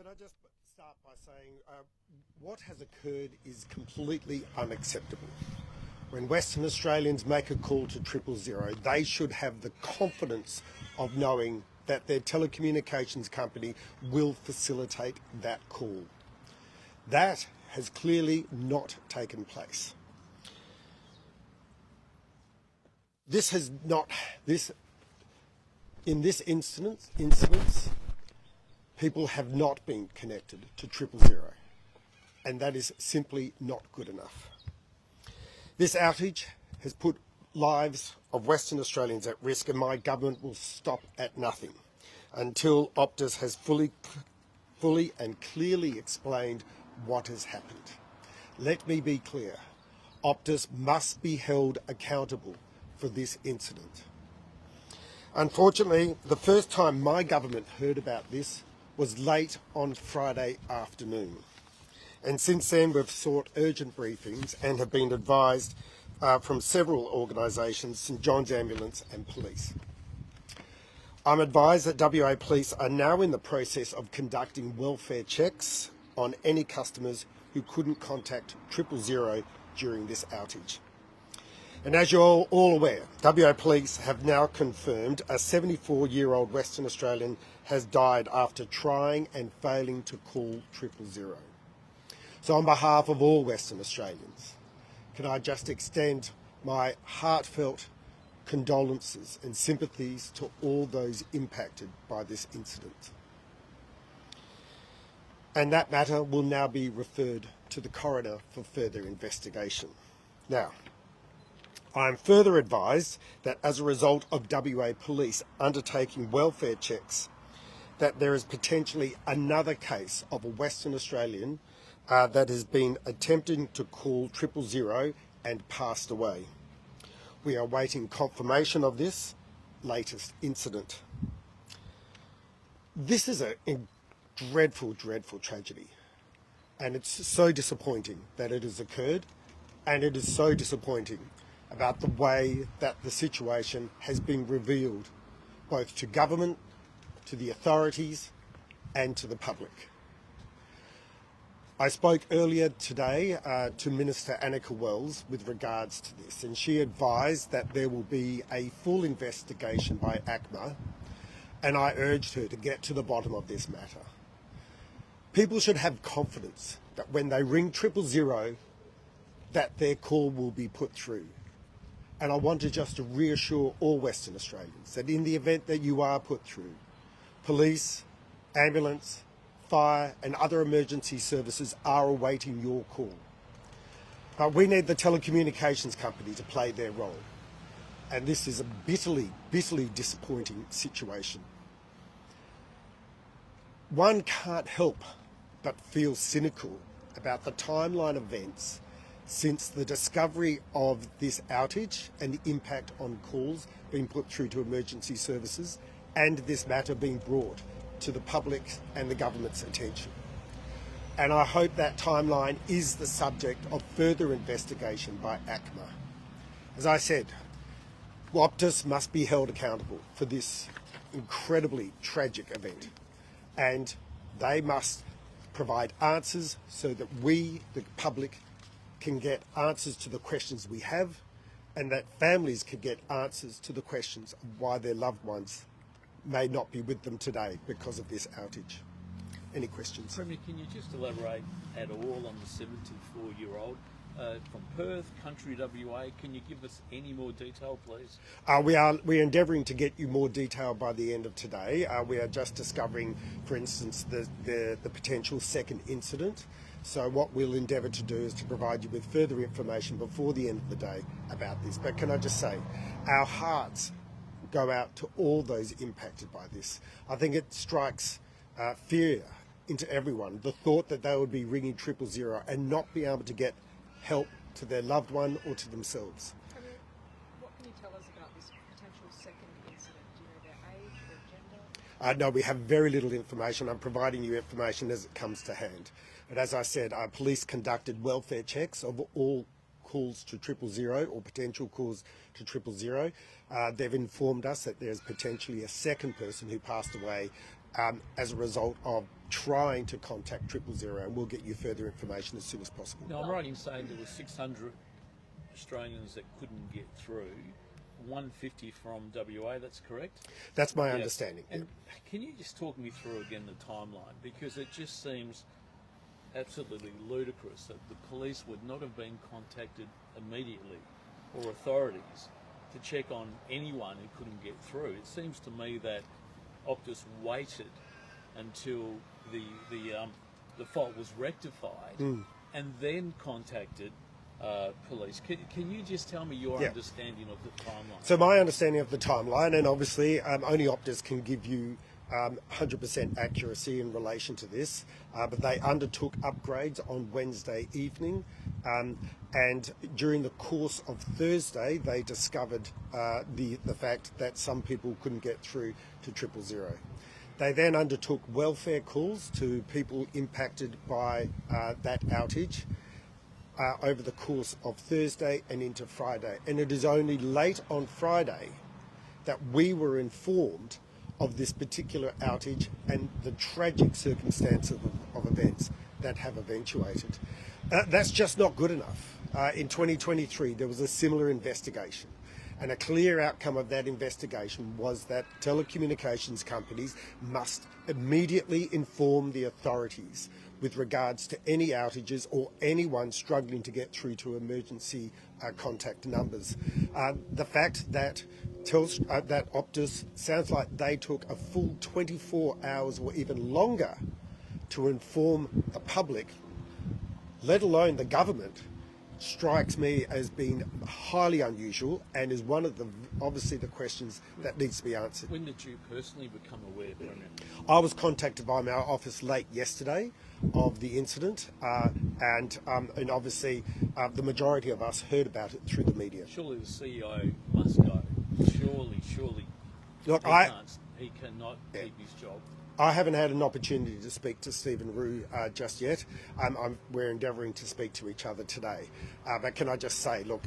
Can I just start by saying what has occurred is completely unacceptable. When Western Australians make a call to 000, they should have the confidence of knowing that their telecommunications company will facilitate that call. That has clearly not taken place. In this incident, people have not been connected to 000, and that is simply not good enough. This outage has put lives of Western Australians at risk, and my government will stop at nothing until Optus has fully and clearly explained what has happened. Let me be clear, Optus must be held accountable for this incident. Unfortunately, the first time my government heard about this was late on Friday afternoon. And since then, we've sought urgent briefings and have been advised from several organisations, St John's Ambulance and Police. I'm advised that WA Police are now in the process of conducting welfare checks on any customers who couldn't contact 000 during this outage. And as you're all aware, WA Police have now confirmed a 74-year-old Western Australian has died after trying and failing to call 000. So on behalf of all Western Australians, can I just extend my heartfelt condolences and sympathies to all those impacted by this incident. And that matter will now be referred to the coroner for further investigation. Now, I am further advised that as a result of WA Police undertaking welfare checks, that there is potentially another case of a Western Australian that has been attempting to call 000 and passed away. We are waiting confirmation of this latest incident. This is a dreadful, dreadful tragedy, and it's so disappointing that it has occurred, and it is so disappointing about the way that the situation has been revealed both to government, to the authorities and to the public. I spoke earlier today to Minister Annika Wells with regards to this, and she advised that there will be a full investigation by ACMA, and I urged her to get to the bottom of this matter. People should have confidence that when they ring 000, that their call will be put through. And I wanted just to reassure all Western Australians that in the event that you are put through, police, ambulance, fire and other emergency services are awaiting your call. But we need the telecommunications company to play their role. And this is a bitterly, bitterly disappointing situation. One can't help but feel cynical about the timeline of events since the discovery of this outage and the impact on calls being put through to emergency services and this matter being brought to the public and the government's attention. And I hope that timeline is the subject of further investigation by ACMA. As I said, Optus must be held accountable for this incredibly tragic event, and they must provide answers so that we, the public, can get answers to the questions we have, and that families can get answers to the questions of why their loved ones may not be with them today because of this outage. Any questions? Premier, can you just elaborate at all on the 74-year-old from Perth, country WA? Can you give us any more detail, please? We are endeavouring to get you more detail by the end of today. We are just discovering, for instance, the potential second incident. So what we'll endeavour to do is to provide you with further information before the end of the day about this. But can I just say, our hearts go out to all those impacted by this. I think it strikes fear into everyone, the thought that they would be ringing 000 and not be able to get help to their loved one or to themselves. What can you tell us about this potential second incident? Do you know their age, their gender? No, we have very little information. I'm providing you information as it comes to hand. But as I said, our police conducted welfare checks of all calls to 000 or potential calls to 000. They've informed us that there's potentially a second person who passed away as a result of trying to contact 000, and we'll get you further information as soon as possible. Now, I'm right in saying there were 600 Australians that couldn't get through, 150 from WA, that's correct? That's my Yeah. understanding. And can you just talk me through again the timeline? Because it just seems absolutely ludicrous that the police would not have been contacted immediately, or authorities, to check on anyone who couldn't get through. It seems to me that Optus waited until the fault was rectified and then contacted police. Can you just tell me your understanding of the timeline? So my understanding of the timeline, and obviously only Optus can give you 100% accuracy in relation to this, but they undertook upgrades on Wednesday evening, and during the course of Thursday they discovered the fact that some people couldn't get through to 000. They then undertook welfare calls to people impacted by that outage over the course of Thursday and into Friday. And it is only late on Friday that we were informed of this particular outage and the tragic circumstances of events that have eventuated. That's just not good enough. In 2023, there was a similar investigation. And a clear outcome of that investigation was that telecommunications companies must immediately inform the authorities with regards to any outages or anyone struggling to get through to emergency contact numbers. The fact that that Optus sounds like they took a full 24 hours or even longer to inform the public, let alone the government, strikes me as being highly unusual and is one of the, obviously, the questions that needs to be answered. When did you personally become aware, Premier? I was contacted by my office late yesterday of the incident, and obviously the majority of us heard about it through the media. Surely the CEO must go. Surely. Look, he cannot keep his job. I haven't had an opportunity to speak to Stephen Rue just yet. We're endeavouring to speak to each other today. But can I just say, look,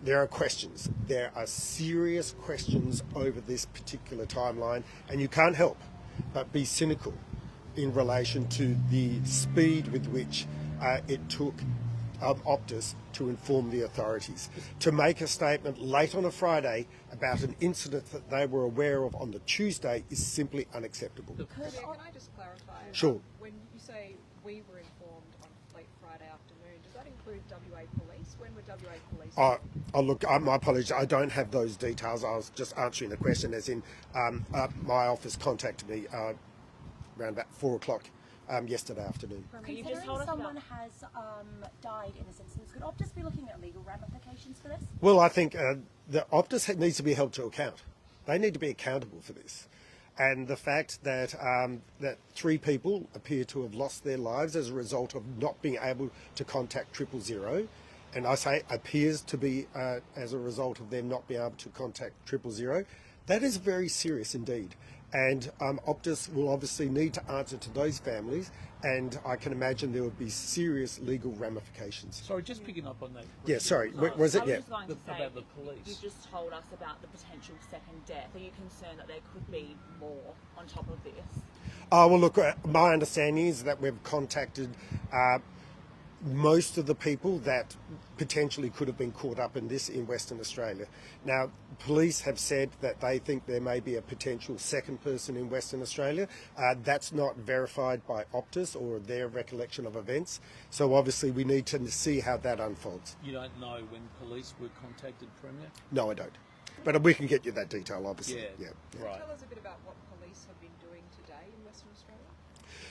there are questions. There are serious questions over this particular timeline, and you can't help but be cynical in relation to the speed with which it took Optus to inform the authorities. To make a statement late on a Friday about an incident that they were aware of on the Tuesday is simply unacceptable. Can I just clarify? Sure. When you say we were informed on late Friday afternoon, does that include WA Police? When were WA Police? Look, my apologies, I don't have those details. I was just answering the question as in my office contacted me around about 4 o'clock yesterday afternoon. Considering someone has died in this instance, could Optus be looking at legal ramifications for this? Well, I think the Optus needs to be held to account. They need to be accountable for this. And the fact that that 3 people appear to have lost their lives as a result of not being able to contact 000, and I say appears to be as a result of them not being able to contact 000, that is very serious indeed. And Optus will obviously need to answer to those families, and I can imagine there would be serious legal ramifications. Sorry, just picking up on that. Yeah, sorry, was it? I was Yeah. just going to say, About the police. You just told us about the potential second death. Are you concerned that there could be more on top of this? Well, look, my understanding is that we've contacted most of the people that potentially could have been caught up in this in Western Australia. Now, police have said that they think there may be a potential second person in Western Australia. That's not verified by Optus or their recollection of events. So obviously we need to see how that unfolds. You don't know when police were contacted, Premier? No, I don't. But we can get you that detail, obviously. Yeah. Right. Tell us a bit about what police have been doing today in Western Australia.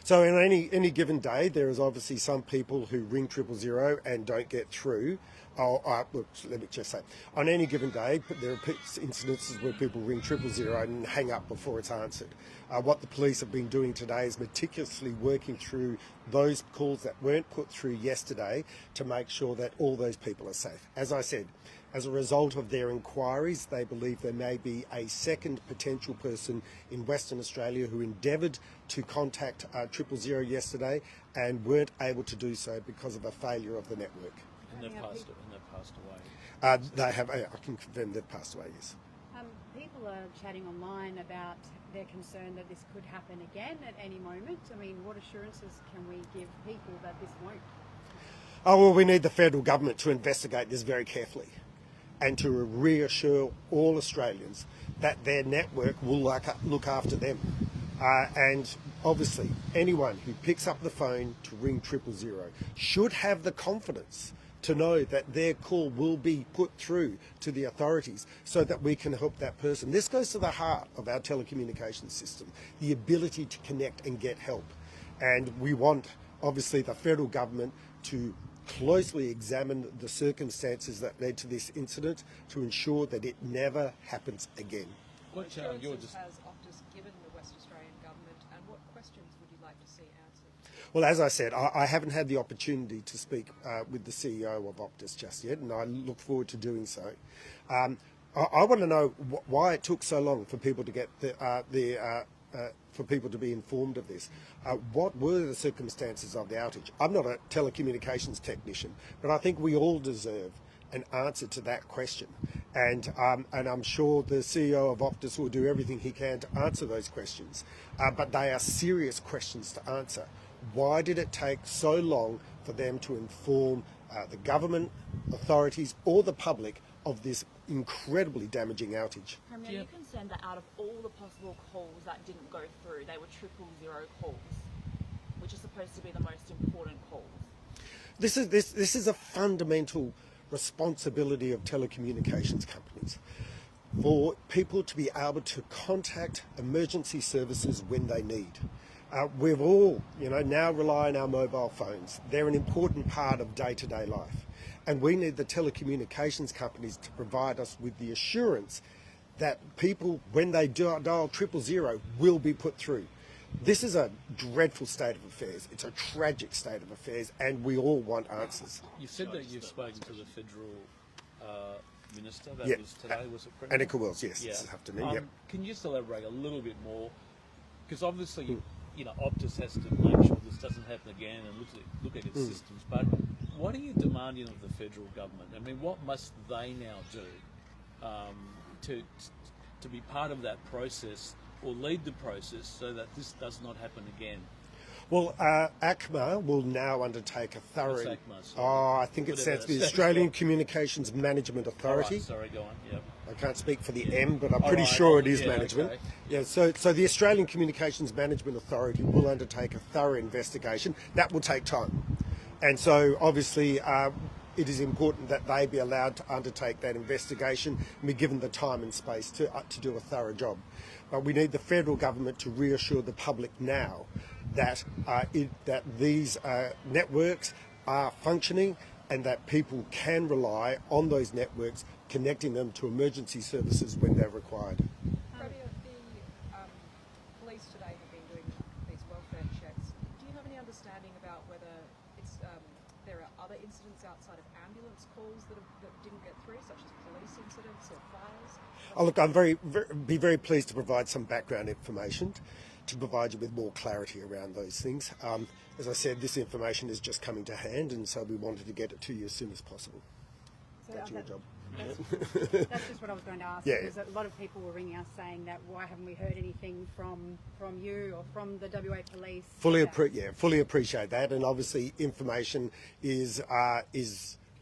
So in any given day, there is obviously some people who ring 000 and don't get through. Look, let me just say, on any given day, there are incidences where people ring 000 and hang up before it's answered. What the police have been doing today is meticulously working through those calls that weren't put through yesterday to make sure that all those people are safe. As I said, as a result of their inquiries, they believe there may be a second potential person in Western Australia who endeavoured to contact 000 yesterday and weren't able to do so because of a failure of the network. And they've passed away. They have. I can confirm they've passed away. Yes. People people are chatting online about their concern that this could happen again at any moment. I mean, what assurances can we give people that this won't? Oh, well, we need the federal government to investigate this very carefully and to reassure all Australians that their network will look after them. And obviously, anyone who picks up the phone to ring 000 should have the confidence to know that their call will be put through to the authorities so that we can help that person. This goes to the heart of our telecommunications system, the ability to connect and get help. And we want, obviously, the federal government to closely examine the circumstances that led to this incident to ensure that it never happens again. What assurances has Optus given the West Australian government, and what questions would you like to see answered? Well, as I said, I haven't had the opportunity to speak with the CEO of Optus just yet, and I look forward to doing so. I want to know why it took so long for people to get for people to be informed of this. What were the circumstances of the outage? I'm not a telecommunications technician, but I think we all deserve an answer to that question. And I'm sure the CEO of Optus will do everything he can to answer those questions. But they are serious questions to answer. Why did it take so long for them to inform the government, authorities or the public of this incredibly damaging outage? Are you concerned that out of all the possible calls that didn't go through, they were 000 calls, which are supposed to be the most important calls? This is a fundamental responsibility of telecommunications companies for people to be able to contact emergency services when they need. We've all, now rely on our mobile phones. They're an important part of day-to-day life. And we need the telecommunications companies to provide us with the assurance that people, when they dial 000, will be put through. This is a dreadful state of affairs. It's a tragic state of affairs, and we all want answers. You said that you've spoken to the federal minister. That Yeah. was today, was it? Premier? Annika Wells, yes, this afternoon. Yep. Can you just elaborate a little bit more? Because obviously, Optus has to make sure this doesn't happen again and look at its systems. But what are you demanding of the federal government? I mean, what must they now do to be part of that process or lead the process so that this does not happen again? Well, ACMA will now undertake a thorough... What's ACMA? Sorry. I think it Whatever stands for the that stands Australian for. Communications Management Authority. Right, sorry, go on. Yep. I can't speak for the M, but I'm All pretty right, sure it is yeah, management. okay. Yeah, so the Australian Communications Management Authority will undertake a thorough investigation. That will take time. And so, obviously, it is important that they be allowed to undertake that investigation and be given the time and space to do a thorough job. But we need the federal government to reassure the public now that that these networks are functioning and that people can rely on those networks, connecting them to emergency services when they're required. Premier, the police today have been doing these welfare checks. Do you have any understanding about whether there are other incidents outside of ambulance calls that didn't get through, such as police incidents or fires? Oh, look, I'm be very pleased to provide some background information to provide you with more clarity around those things. As I said, this information is just coming to hand, and so we wanted to get it to you as soon as possible. So That's your job. That's just what I was going to ask. Yeah. Because a lot of people were ringing us saying that why haven't we heard anything from you or from the WA police? Fully appreciate that, and obviously information is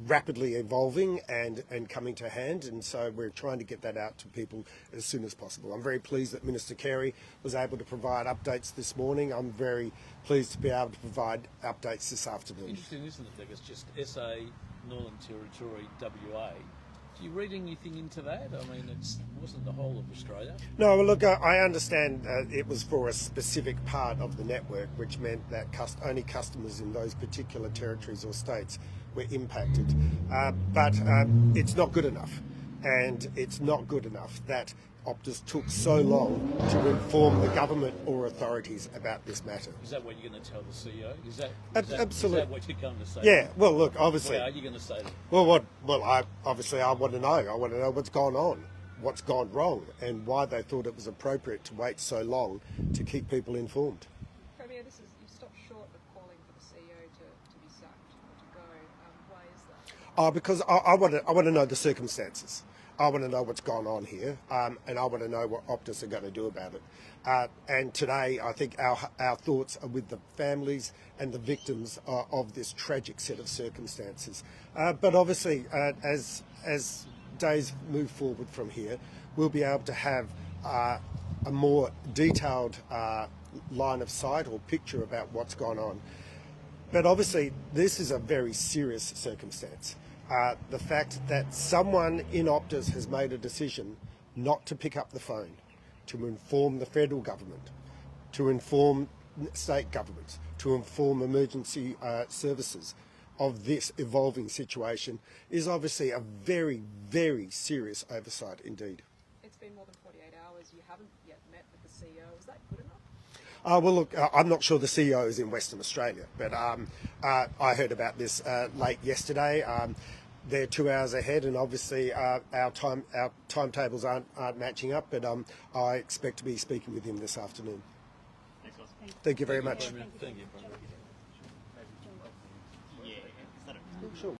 rapidly evolving and coming to hand, and so we're trying to get that out to people as soon as possible. I'm very pleased that Minister Carey was able to provide updates this morning. I'm very pleased to be able to provide updates this afternoon. Interesting, isn't it? Like it's just SA, Northern Territory, WA. Do you read anything into that? I mean, it wasn't the whole of Australia. No, well, look, I understand it was for a specific part of the network, which meant that only customers in those particular territories or states were impacted. But it's not good enough. And it's not good enough that Optus took so long to inform the government or authorities about this matter. Is that what you're going to tell the CEO? Is that Absolutely. Is that what you're going to say? Yeah, well, look, obviously... What are you going to say? Well, I want to know. I want to know what's gone on, what's gone wrong, and why they thought it was appropriate to wait so long to keep people informed. Premier, you stopped short of calling for the CEO to be sacked or to go. Why is that? Because I want to know the circumstances. I want to know what's gone on here, and I want to know what Optus are going to do about it. And today, I think our thoughts are with the families and the victims of this tragic set of circumstances. But obviously, as days move forward from here, we'll be able to have a more detailed line of sight or picture about what's gone on. But obviously, this is a very serious circumstance. The fact that someone in Optus has made a decision not to pick up the phone, to inform the federal government, to inform state governments, to inform emergency services of this evolving situation is obviously a very, very serious oversight indeed. It's been more than 48 hours. You haven't yet met with the CEO. Is that good enough? Well, look, I'm not sure the CEO is in Western Australia, but I heard about this late yesterday. They're 2 hours ahead, and obviously our timetables aren't matching up. But I expect to be speaking with him this afternoon. Thank you very much. Thank you. Sure.